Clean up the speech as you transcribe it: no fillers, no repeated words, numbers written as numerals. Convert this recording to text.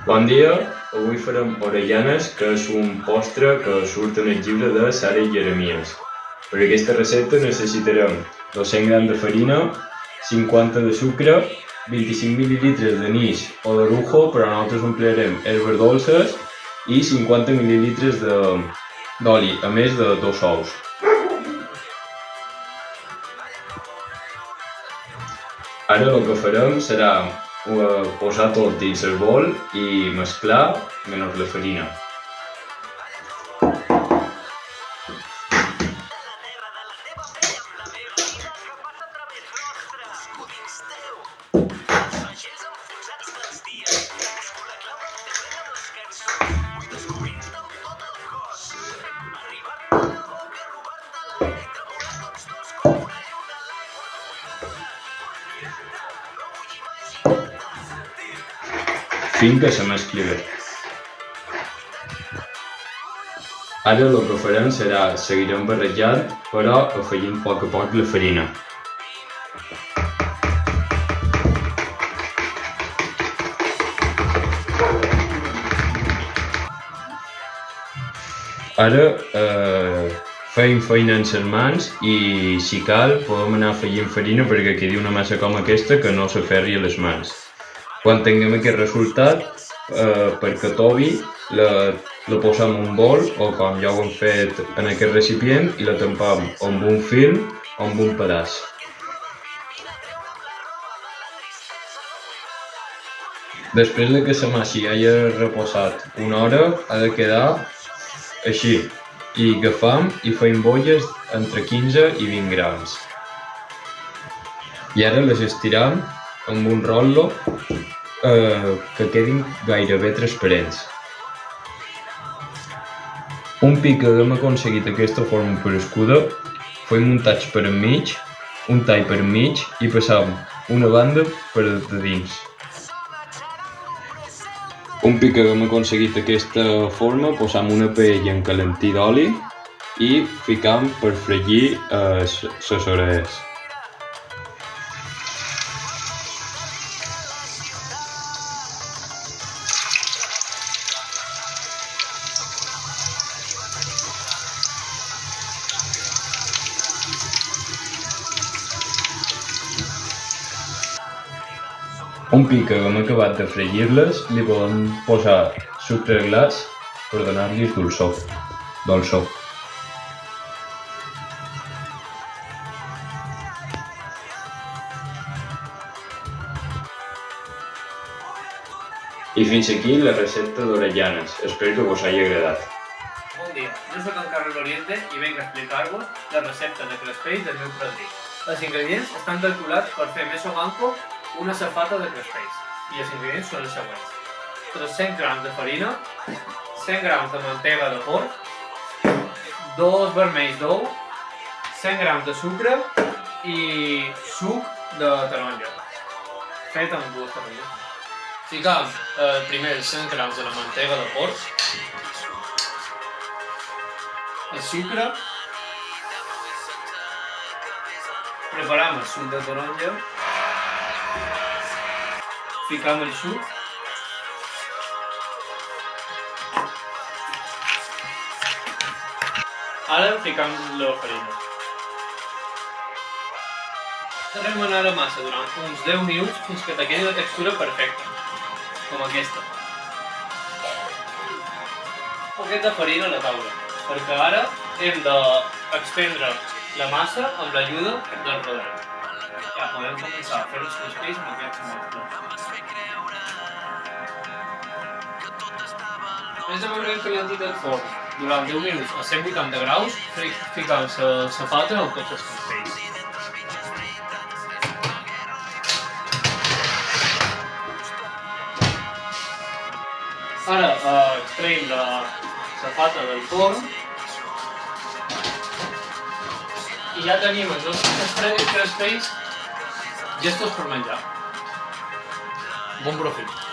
Bon dia, avui farem orellanes, que és un postre que surt en el llibre de Sara i Jeremies. Per aquesta recepta necessitarem 200 grams de farina, 50 de sucre, 25 mil·lilitres d'anís o d'orujo, però nosaltres emplearem herbes dolces, i 50 mil·lilitres d'oli, a més de 2 ous. Ara el que farem serà posar tot dins el bol i mesclar menys la farina. Fins que se mescli bé. Ara el que farem serà seguirem barrejant, però afegint a poc la farina. Ara fem feina en les mans i, si cal, podem anar afegint farina perquè quedi una massa com aquesta que no s'aferri a les mans. Quan tinguem aquest resultat, perquè tovi, la posem en un bol o com ja ho hem fet en aquest recipient i la tampem amb un film o amb un pedaç. Després que la massa hagi reposat una hora, ha de quedar així, i agafem i fem bolles entre 15 i 20 grams. I ara les estirem amb un rotllo que quedin gairebé transparents. Un cop que haguem aconseguit aquesta forma parescuda, fem un tall per enmig, un tall per enmig i passem una banda per de dins. Un cop que haguem aconseguit aquesta forma, posem una paella en calentí d'oli i ficam per fregir les orelles. Un cop que haguem acabat de fregir-les, li podem posar sucre glaç per donar-li dolçor. I fins aquí la recepta d'orellanes. Espero que us hagi agradat. Bon dia, jo soc en Carles Oriente i venc a explicar-vos la recepta de crespells del meu padrí. Els ingredients estan calculats per fer més o manco una safata de crespells i els ingredients són els següents: 300 grams de farina, 100 grams de mantega de porc, 2 vermells d'ou, 100 grams de sucre i suc de taronja, fet amb 2 taronges. Ficam primer els 100 grams de la mantega de porc, el sucre, preparam el suc de taronja, ficam el suc, ara ficam la farina. Remenar la massa durant uns 10 minuts fins que te quedi la textura perfecta, com aquesta. Un poquet de farina a la taula, perquè ara hem d'expendre la massa amb l'ajuda del roder. Ja podem començar a fer els crespells amb aquests mostres. Després de mantenir calentit el forn durant 10 minuts a 180 graus, ficam la safata amb tots els crespells. Ara extraïm la safata del forn i ja tenim els nostres crespells llestos per menjar. Bon profit!